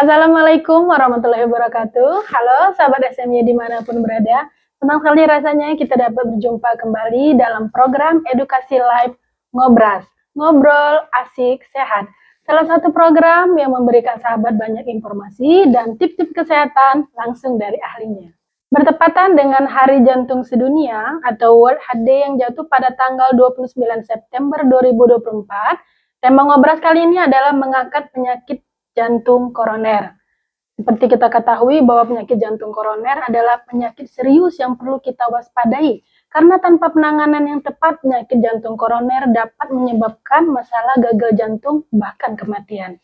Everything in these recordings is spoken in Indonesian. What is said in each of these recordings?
Assalamualaikum warahmatullahi wabarakatuh. Halo sahabat SMY dimanapun berada. Senang sekali rasanya kita dapat berjumpa kembali dalam program edukasi live Ngobras. Ngobrol asik sehat. Salah satu program yang memberikan sahabat banyak informasi dan tips-tips kesehatan langsung dari ahlinya. Bertepatan dengan Hari Jantung Sedunia atau World Heart Day yang jatuh pada tanggal 29 September 2024, tema Ngobras kali ini adalah mengangkat penyakit jantung koroner. Seperti kita ketahui bahwa penyakit jantung koroner adalah penyakit serius yang perlu kita waspadai karena tanpa penanganan yang tepat penyakit jantung koroner dapat menyebabkan masalah gagal jantung bahkan kematian.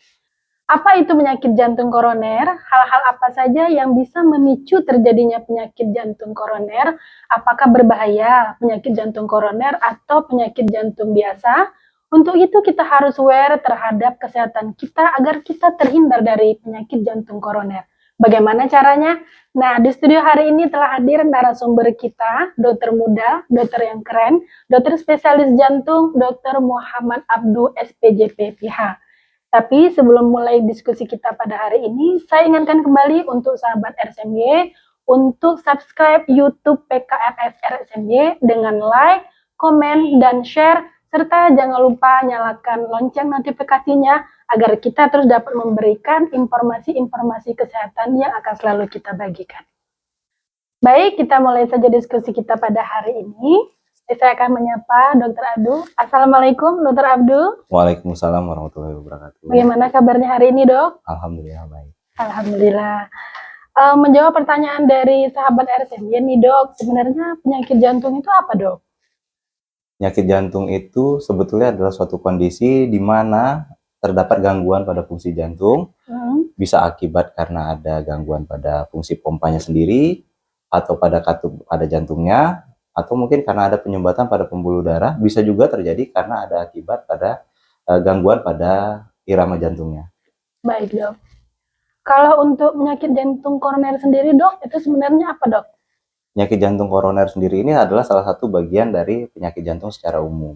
Apa itu penyakit jantung koroner? Hal-hal apa saja yang bisa memicu terjadinya penyakit jantung koroner? Apakah berbahaya penyakit jantung koroner atau penyakit jantung biasa? Untuk itu kita harus aware terhadap kesehatan kita agar kita terhindar dari penyakit jantung koroner. Bagaimana caranya? Nah, di studio hari ini telah hadir narasumber kita, dokter muda, dokter yang keren, dokter spesialis jantung, Dr. Muhammad Abdu, SPJP PH. Tapi sebelum mulai diskusi kita pada hari ini, saya ingatkan kembali untuk sahabat RSMY untuk subscribe YouTube PKRS RSMY dengan like, komen, dan share, serta jangan lupa nyalakan lonceng notifikasinya agar kita terus dapat memberikan informasi-informasi kesehatan yang akan selalu kita bagikan. Baik, kita mulai saja diskusi kita pada hari ini. Saya akan menyapa Dr. Abdu. Assalamualaikum, Dr. Abdu. Waalaikumsalam warahmatullahi wabarakatuh. Bagaimana kabarnya hari ini, Dok? Alhamdulillah baik. Alhamdulillah. Menjawab pertanyaan dari sahabat RSMY nih, Dok, sebenarnya penyakit jantung itu apa, Dok? Penyakit jantung itu sebetulnya adalah suatu kondisi di mana terdapat gangguan pada fungsi jantung, bisa akibat karena ada gangguan pada fungsi pompanya sendiri, atau pada katup pada jantungnya, atau mungkin karena ada penyumbatan pada pembuluh darah, bisa juga terjadi karena ada akibat pada gangguan pada irama jantungnya. Baik, Dok. Kalau untuk penyakit jantung koroner sendiri, Dok, itu sebenarnya apa, Dok? Penyakit jantung koroner sendiri ini adalah salah satu bagian dari penyakit jantung secara umum.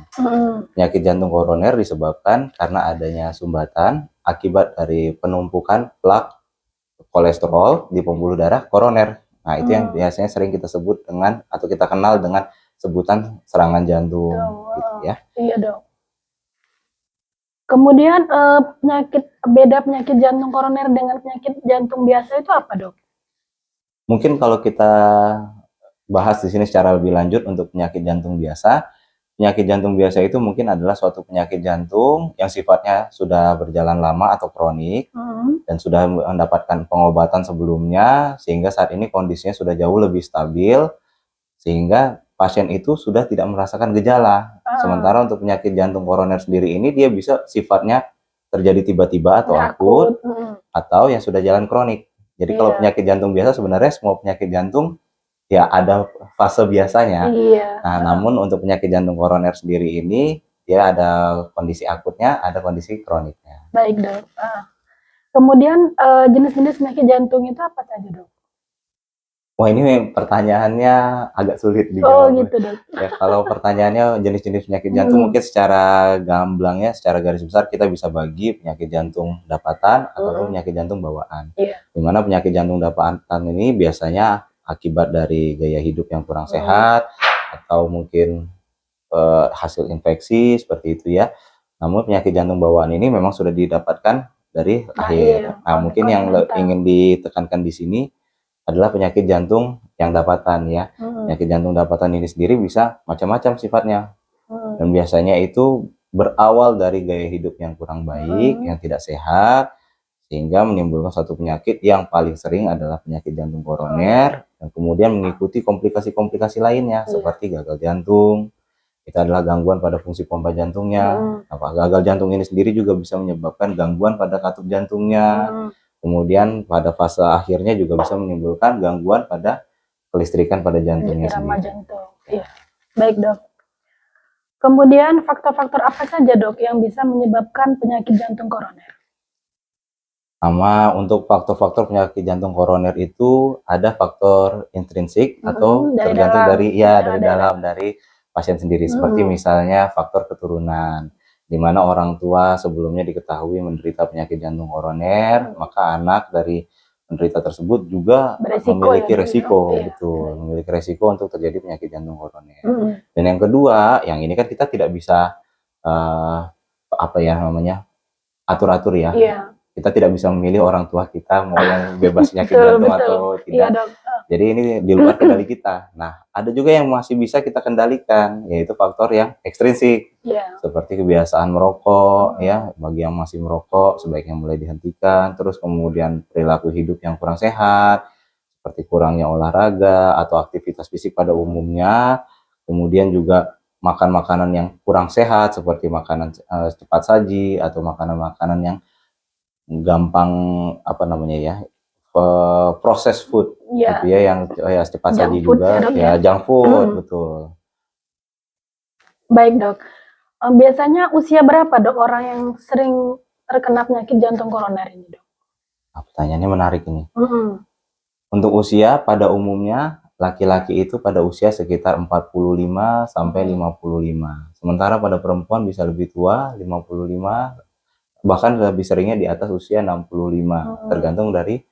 Penyakit jantung koroner disebabkan karena adanya sumbatan akibat dari penumpukan plak kolesterol di pembuluh darah koroner. Nah, itu yang biasanya sering kita sebut dengan atau kita kenal dengan sebutan serangan jantung, gitu ya. Iya, Dok. Kemudian penyakit jantung koroner dengan penyakit jantung biasa itu apa, Dok? Mungkin kalau kita bahas di sini secara lebih lanjut untuk penyakit jantung biasa. Penyakit jantung biasa itu mungkin adalah suatu penyakit jantung yang sifatnya sudah berjalan lama atau kronik dan sudah mendapatkan pengobatan sebelumnya sehingga saat ini kondisinya sudah jauh lebih stabil sehingga pasien itu sudah tidak merasakan gejala. Sementara untuk penyakit jantung koroner sendiri ini dia bisa sifatnya terjadi tiba-tiba atau akut atau yang sudah jalan kronik. Jadi kalau penyakit jantung biasa sebenarnya semua penyakit jantung ya ada fase biasanya. Nah, namun untuk penyakit jantung koroner sendiri ini dia ada kondisi akutnya, ada kondisi kroniknya. Baik, Dok. Kemudian jenis-jenis penyakit jantung itu apa saja, Dok? Wah, ini pertanyaannya agak sulit dijawab. Oh, gitu, Dok. Ya, kalau pertanyaannya jenis-jenis penyakit jantung mungkin secara gamblangnya, secara garis besar kita bisa bagi penyakit jantung dapatan atau penyakit jantung bawaan. Dimana penyakit jantung dapatan ini biasanya akibat dari gaya hidup yang kurang sehat atau mungkin hasil infeksi seperti itu ya. Namun penyakit jantung bawaan ini memang sudah didapatkan dari lahir. Nah, mungkin yang ingin ditekankan di sini adalah penyakit jantung yang dapatan ya. Penyakit jantung dapatan ini sendiri bisa macam-macam sifatnya. Dan biasanya itu berawal dari gaya hidup yang kurang baik, yang tidak sehat, sehingga menimbulkan suatu penyakit yang paling sering adalah penyakit jantung koroner, dan kemudian mengikuti komplikasi-komplikasi lainnya seperti gagal jantung. Itu adalah gangguan pada fungsi pompa jantungnya. Gagal jantung ini sendiri juga bisa menyebabkan gangguan pada katup jantungnya. Kemudian pada fase akhirnya juga bisa menimbulkan gangguan pada kelistrikan pada jantungnya sendiri. Iya. Baik, Dok. Kemudian faktor-faktor apa saja, Dok, yang bisa menyebabkan penyakit jantung koroner? Sama untuk faktor-faktor penyakit jantung koroner itu ada faktor intrinsik atau tergantung dari dalam dari pasien sendiri, seperti misalnya faktor keturunan. di mana orang tua sebelumnya diketahui menderita penyakit jantung koroner, maka anak dari penderita tersebut juga memiliki resiko, betul, memiliki resiko untuk terjadi penyakit jantung koroner. Dan yang kedua, yang ini kan kita tidak bisa apa ya namanya, atur-atur ya. Kita tidak bisa memilih orang tua kita mau yang bebas penyakit jantung atau tidak. Jadi ini di luar kendali kita. Nah, ada juga yang masih bisa kita kendalikan, yaitu faktor yang ekstrinsik, seperti kebiasaan merokok, ya. Bagi yang masih merokok, sebaiknya mulai dihentikan. Terus kemudian perilaku hidup yang kurang sehat, seperti kurangnya olahraga atau aktivitas fisik pada umumnya. Kemudian juga makan makanan yang kurang sehat, seperti makanan cepat saji atau makanan-makanan yang gampang apa namanya ya, proses food, gitu ya, yang cepat saji juga, ya junk food, betul. Baik dok, biasanya usia berapa dok orang yang sering terkena penyakit jantung koroner ini dok? Nah, pertanyaannya menarik ini. Untuk usia pada umumnya laki-laki itu pada usia sekitar 45 sampai 55. Sementara pada perempuan bisa lebih tua, 55, bahkan lebih seringnya di atas usia 65, tergantung dari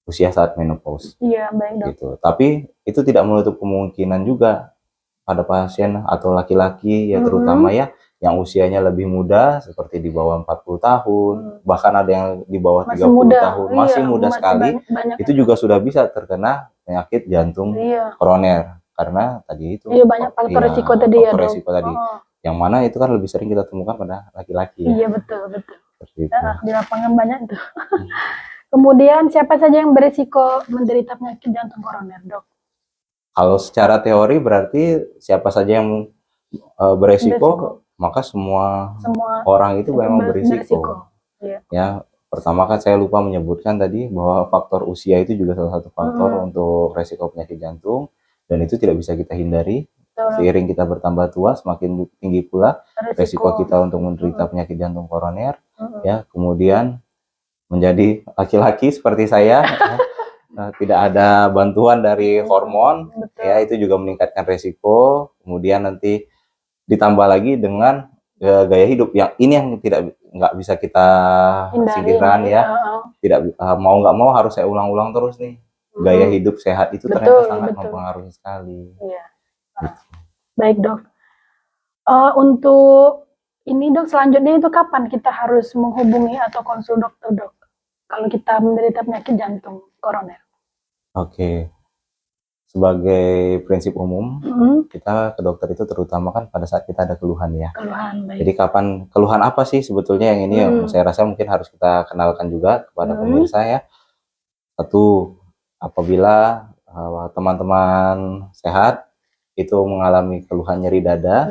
usia saat menopause. Iya, baik dok. Gitu. Tapi itu tidak menutup kemungkinan juga pada pasien atau laki-laki ya, terutama ya yang usianya lebih muda, seperti di bawah 40 tahun, bahkan ada yang di bawah 30 tahun, masih muda sekali, itu juga sudah bisa terkena penyakit jantung koroner. Karena tadi itu banyak faktor risiko tadi ya dok. Yang mana itu kan lebih sering kita temukan pada laki-laki. Iya, betul. Di lapangan banyak tuh. Kemudian siapa saja yang berisiko menderita penyakit jantung koroner, dok? Kalau secara teori berarti siapa saja yang beresiko, maka semua orang itu memang berisiko. Ya, pertama kan saya lupa menyebutkan tadi bahwa faktor usia itu juga salah satu faktor untuk resiko penyakit jantung, dan itu tidak bisa kita hindari. Seiring kita bertambah tua, semakin tinggi pula resiko kita untuk menderita penyakit jantung koroner. Ya, kemudian menjadi laki-laki seperti saya, tidak ada bantuan dari hormon, ya itu juga meningkatkan resiko. Kemudian nanti ditambah lagi dengan gaya hidup yang ini yang nggak bisa kita singkirkan ya. Tidak mau nggak mau harus saya ulang-ulang terus nih. Gaya hidup sehat itu ternyata sangat mempengaruhi sekali. Baik dok. Untuk ini dok, selanjutnya itu kapan kita harus menghubungi atau konsul dokter dok? Kalau kita menderita penyakit jantung koroner. Oke. Sebagai prinsip umum, kita ke dokter itu terutama kan pada saat kita ada keluhan ya. Baik. Jadi keluhan apa sih sebetulnya yang ini yang saya rasa mungkin harus kita kenalkan juga kepada pemirsa ya. Satu, apabila teman-teman sehat itu mengalami keluhan nyeri dada.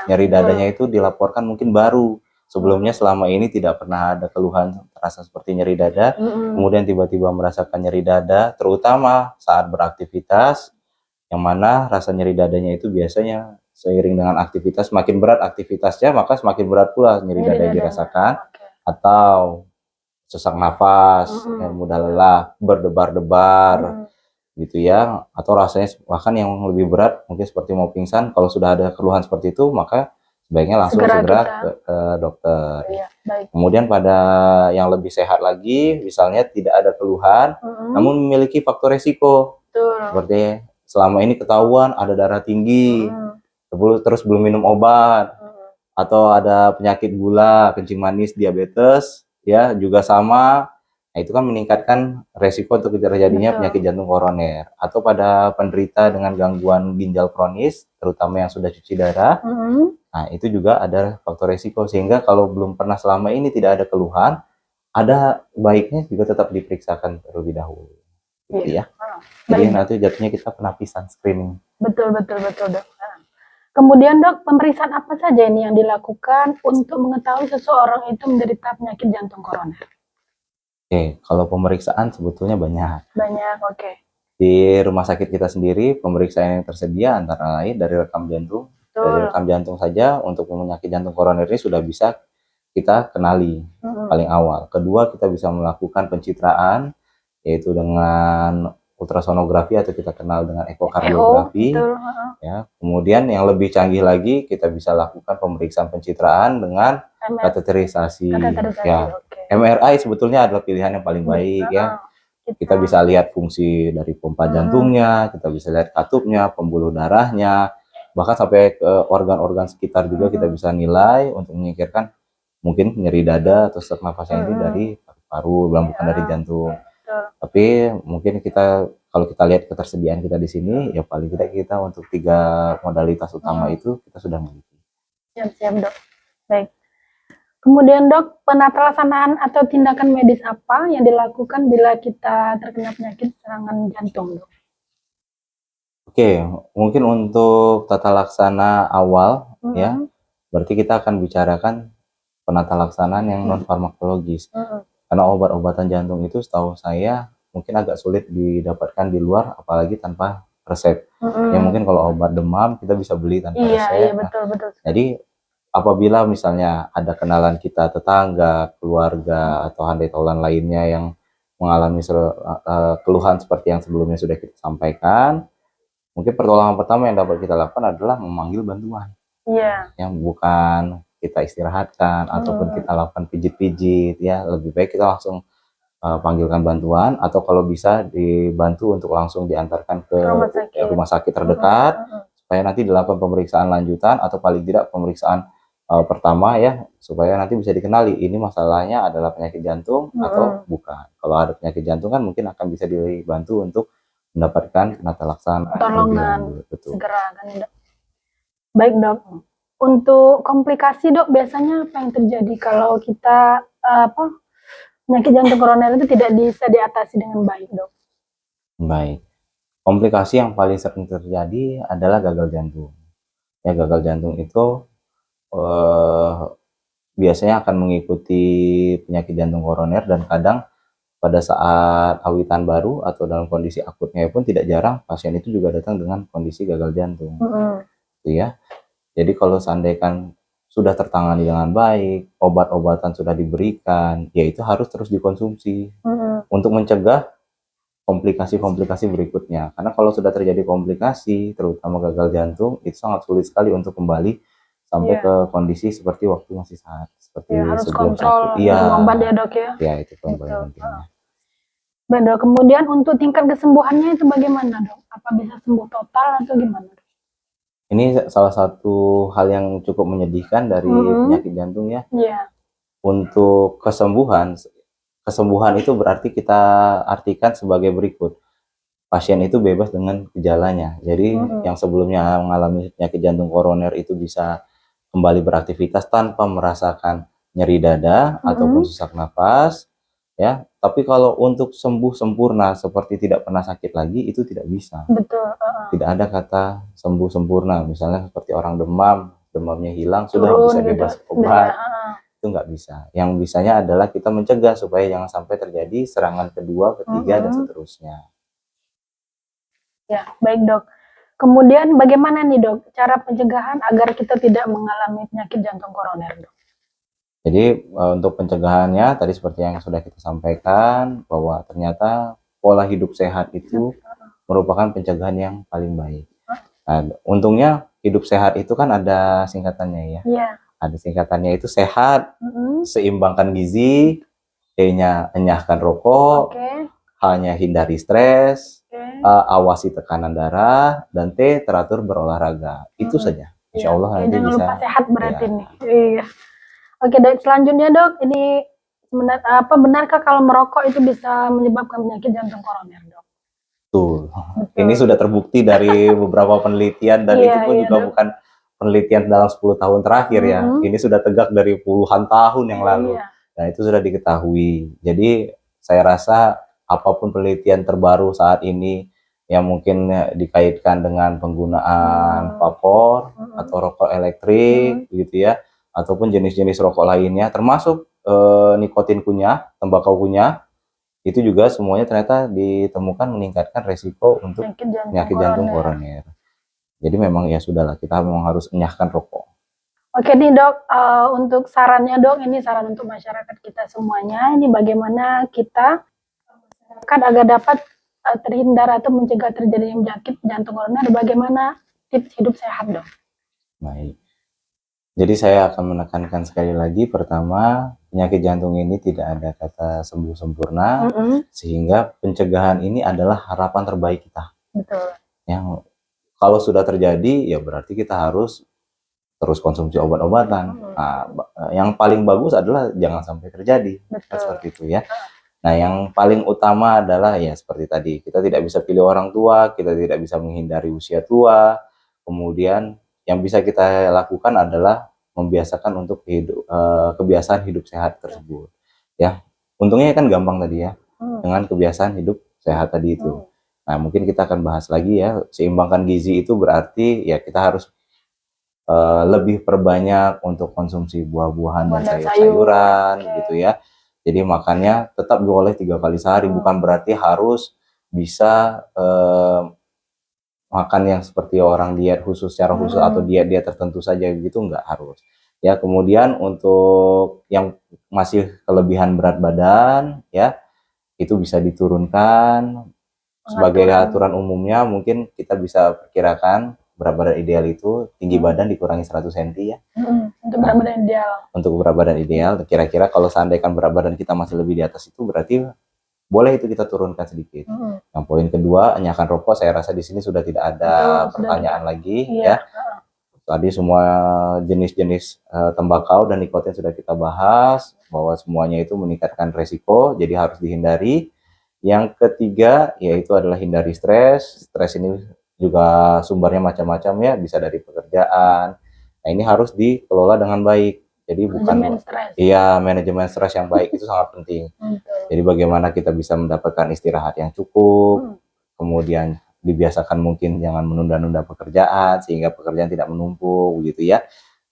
Nyeri dadanya itu dilaporkan mungkin baru. Sebelumnya selama ini tidak pernah ada keluhan terasa seperti nyeri dada, kemudian tiba-tiba merasakan nyeri dada, terutama saat beraktivitas, yang mana rasa nyeri dadanya itu biasanya seiring dengan aktivitas, semakin berat aktivitasnya, maka semakin berat pula nyeri dada yang dirasakan, atau sesak nafas, mudah lelah, berdebar-debar, gitu ya, atau rasanya bahkan yang lebih berat, mungkin seperti mau pingsan. Kalau sudah ada keluhan seperti itu, maka sebaiknya langsung segera ke dokter. Kemudian pada yang lebih sehat lagi, misalnya tidak ada keluhan, namun memiliki faktor resiko, seperti selama ini ketahuan ada darah tinggi, terus belum minum obat, atau ada penyakit gula, kencing manis, diabetes, ya juga sama. Nah, itu kan meningkatkan resiko untuk terjadinya penyakit jantung koroner. Atau pada penderita dengan gangguan ginjal kronis, terutama yang sudah cuci darah, nah itu juga ada faktor resiko. Sehingga kalau belum pernah selama ini tidak ada keluhan, ada baiknya juga tetap diperiksakan terlebih dahulu. Gitu ya. Jadi nanti jatuhnya kita penapisan screening. Betul dok. Kemudian dok, pemeriksaan apa saja ini yang dilakukan untuk mengetahui seseorang itu menderita penyakit jantung koroner? Oke, kalau pemeriksaan sebetulnya banyak. Oke. Di rumah sakit kita sendiri, pemeriksaan yang tersedia antara lain dari rekam jantung. Dari rekam jantung saja untuk penyakit jantung koroner ini sudah bisa kita kenali paling awal. Kedua, kita bisa melakukan pencitraan, yaitu dengan ultrasonografi atau kita kenal dengan ekokardiografi. Ya, kemudian yang lebih canggih lagi kita bisa lakukan pemeriksaan pencitraan dengan kateterisasi. Ya, MRI sebetulnya adalah pilihan yang paling baik ya. Kita bisa lihat fungsi dari pompa jantungnya, kita bisa lihat katupnya, pembuluh darahnya, bahkan sampai ke organ-organ sekitar juga kita bisa nilai untuk menyingkirkan mungkin nyeri dada atau sesak nafasnya ini dari paru-paru, bukan dari jantung. Tapi mungkin kita kalau kita lihat ketersediaan kita di sini, ya paling tidak kita untuk 3 modalitas utama itu kita sudah memiliki. Siap, Dok. Baik. Kemudian Dok, penata laksanaan atau tindakan medis apa yang dilakukan bila kita terkena penyakit serangan jantung, Dok? Oke, mungkin untuk tata laksana awal ya, berarti kita akan bicarakan penata laksanaan yang non farmakologis. Karena obat-obatan jantung itu setahu saya mungkin agak sulit didapatkan di luar, apalagi tanpa resep. Ya mungkin kalau obat demam kita bisa beli tanpa resep. Iya, betul. Jadi apabila misalnya ada kenalan kita, tetangga, keluarga, atau handai taulan lainnya yang mengalami keluhan seperti yang sebelumnya sudah kita sampaikan, mungkin pertolongan pertama yang dapat kita lakukan adalah memanggil bantuan. Yang bukan kita istirahatkan ataupun kita lakukan pijit-pijit ya, lebih baik kita langsung panggilkan bantuan, atau kalau bisa dibantu untuk langsung diantarkan ke rumah sakit terdekat supaya nanti dilakukan pemeriksaan lanjutan atau paling tidak pemeriksaan pertama ya, supaya nanti bisa dikenali ini masalahnya adalah penyakit jantung atau bukan. Kalau ada penyakit jantung kan mungkin akan bisa dibantu untuk mendapatkan penata laksanaan pertolongan segera kan, Dok. Baik, Dok. Untuk komplikasi, Dok, biasanya apa yang terjadi kalau kita penyakit jantung koroner itu tidak bisa diatasi dengan baik, Dok? Baik. Komplikasi yang paling sering terjadi adalah gagal jantung. Ya, gagal jantung itu biasanya akan mengikuti penyakit jantung koroner, dan kadang pada saat awitan baru atau dalam kondisi akutnya pun tidak jarang pasien itu juga datang dengan kondisi gagal jantung. Gitu ya. Jadi kalau seandainya sudah tertangani dengan baik, obat-obatan sudah diberikan, ya itu harus terus dikonsumsi untuk mencegah komplikasi-komplikasi berikutnya. Karena kalau sudah terjadi komplikasi, terutama gagal jantung, itu sangat sulit sekali untuk kembali sampai ke kondisi seperti waktu masih sehat, seperti harus sebelum kontrol sakit. Iya. obat ya, Dok ya. Ya, itu paling pentingnya. Baik, Dok. Kemudian untuk tingkat kesembuhannya itu bagaimana, Dok? Apa bisa sembuh total atau gimana, Dok? Ini salah satu hal yang cukup menyedihkan dari penyakit jantung ya. Untuk kesembuhan itu berarti kita artikan sebagai berikut. Pasien itu bebas dengan gejalanya. Jadi yang sebelumnya mengalami penyakit jantung koroner itu bisa kembali beraktivitas tanpa merasakan nyeri dada ataupun sesak napas. Ya, tapi kalau untuk sembuh sempurna seperti tidak pernah sakit lagi itu tidak bisa. Betul. Tidak ada kata sembuh sempurna. Misalnya seperti orang demam, demamnya hilang sudah bisa bebas obat. Itu nggak bisa. Yang bisanya adalah kita mencegah supaya jangan sampai terjadi serangan kedua, ketiga, dan seterusnya. Ya, baik, Dok. Kemudian bagaimana nih, Dok, cara pencegahan agar kita tidak mengalami penyakit jantung koroner, Dok? Jadi untuk pencegahannya tadi seperti yang sudah kita sampaikan, bahwa ternyata pola hidup sehat itu merupakan pencegahan yang paling baik. Nah, untungnya hidup sehat itu kan ada singkatannya ya. Ada singkatannya itu sehat, seimbangkan gizi, E-nya enyahkan rokok, H-nya hindari stres, awasi tekanan darah, dan T teratur berolahraga. Itu saja. Insya Allah nanti jangan bisa. Lupa sehat berarti nih. Iya. Oke, Dok, selanjutnya, Dok, ini benarkah kalau merokok itu bisa menyebabkan penyakit jantung koroner, Dok? Betul. Ini sudah terbukti dari beberapa penelitian, dan itu pun juga bukan penelitian dalam 10 tahun terakhir ya. Ini sudah tegak dari puluhan tahun yang lalu. Nah, itu sudah diketahui. Jadi saya rasa apapun penelitian terbaru saat ini yang mungkin dikaitkan dengan penggunaan vapor atau rokok elektrik gitu ya, ataupun jenis-jenis rokok lainnya, termasuk nikotin kunyah, tembakau kunyah, itu juga semuanya ternyata ditemukan meningkatkan resiko untuk penyakit jantung koroner. Jadi memang ya sudahlah, kita memang harus enyahkan rokok. Oke nih, Dok, untuk sarannya, Dok, ini saran untuk masyarakat kita semuanya. Ini bagaimana kita agar dapat terhindar atau mencegah terjadinya penyakit jantung koroner, bagaimana tips hidup sehat, Dok? Baik. Jadi saya akan menekankan sekali lagi, pertama, penyakit jantung ini tidak ada kata sembuh sempurna, sehingga pencegahan ini adalah harapan terbaik kita. Betul. Yang kalau sudah terjadi, ya berarti kita harus terus konsumsi obat-obatan. Nah, yang paling bagus adalah jangan sampai terjadi. Betul. Seperti itu ya. Nah, yang paling utama adalah ya seperti tadi, kita tidak bisa pilih orang tua, kita tidak bisa menghindari usia tua. Kemudian yang bisa kita lakukan adalah membiasakan untuk kebiasaan hidup sehat tersebut. Ya, untungnya kan gampang tadi ya, dengan kebiasaan hidup sehat tadi itu. Nah, mungkin kita akan bahas lagi ya, seimbangkan gizi itu berarti ya kita harus lebih perbanyak untuk konsumsi buah-buahan dan sayur-sayuran gitu ya. Jadi makannya tetap boleh 3 kali sehari, bukan berarti harus bisa makan yang seperti orang diet khusus secara khusus atau diet tertentu saja gitu, nggak harus. Ya, kemudian untuk yang masih kelebihan berat badan ya, itu bisa diturunkan. Sebagai aturan umumnya mungkin kita bisa perkirakan berat badan ideal itu tinggi badan dikurangi 100 cm ya. Untuk berat badan ideal. Untuk berat badan ideal, kira-kira kalau seandainya berat badan kita masih lebih di atas itu, berarti boleh itu kita turunkan sedikit. Yang poin kedua, hanyahkan rokok. Saya rasa di sini sudah tidak ada pertanyaan lagi ya. Tadi semua jenis-jenis tembakau dan nikotin sudah kita bahas, bahwa semuanya itu meningkatkan resiko, jadi harus dihindari. Yang ketiga yaitu adalah hindari stres. Stres ini juga sumbernya macam-macam ya, bisa dari pekerjaan. Nah, ini harus dikelola dengan baik. Jadi bukan manajemen stres yang baik itu sangat penting. Jadi bagaimana kita bisa mendapatkan istirahat yang cukup, kemudian dibiasakan mungkin jangan menunda-nunda pekerjaan sehingga pekerjaan tidak menumpuk gitu ya.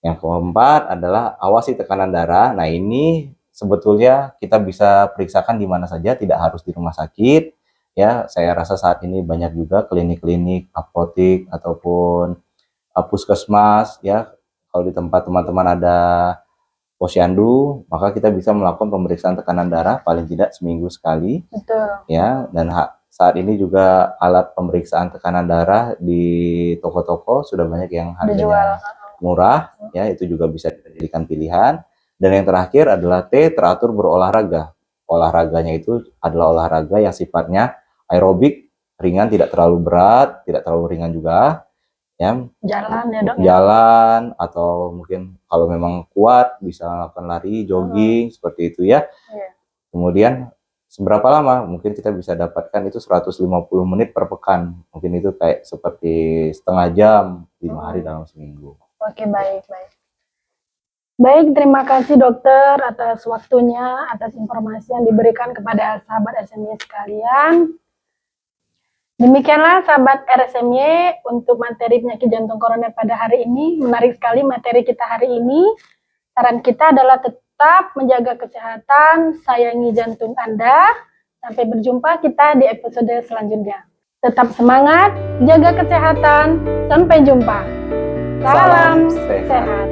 Yang keempat adalah awasi tekanan darah. Nah, ini sebetulnya kita bisa periksakan di mana saja, tidak harus di rumah sakit ya. Saya rasa saat ini banyak juga klinik-klinik, apotik ataupun puskesmas ya. Kalau di tempat teman-teman ada posyandu, maka kita bisa melakukan pemeriksaan tekanan darah paling tidak seminggu sekali. Betul. Ya, dan saat ini juga alat pemeriksaan tekanan darah di toko-toko sudah banyak yang harganya murah ya, itu juga bisa dijadikan pilihan. Dan yang terakhir adalah teratur berolahraga. Olahraganya itu adalah olahraga yang sifatnya aerobik, ringan, tidak terlalu berat, tidak terlalu ringan juga. Ya, jalan ya, Dok, jalan atau mungkin kalau memang kuat bisa melakukan lari, jogging seperti itu ya. Kemudian seberapa lama mungkin kita bisa dapatkan itu 150 menit per pekan, mungkin itu kayak seperti setengah jam 5 hari dalam seminggu. Oke, baik. Terima kasih dokter atas waktunya, atas informasi yang diberikan kepada sahabat RSMY sekalian. Demikianlah sahabat RSMY untuk materi penyakit jantung koroner pada hari ini. Menarik sekali materi kita hari ini. Saran kita adalah tetap menjaga kesehatan, sayangi jantung Anda. Sampai berjumpa kita di episode selanjutnya. Tetap semangat, jaga kesehatan. Sampai jumpa. Salam sehat.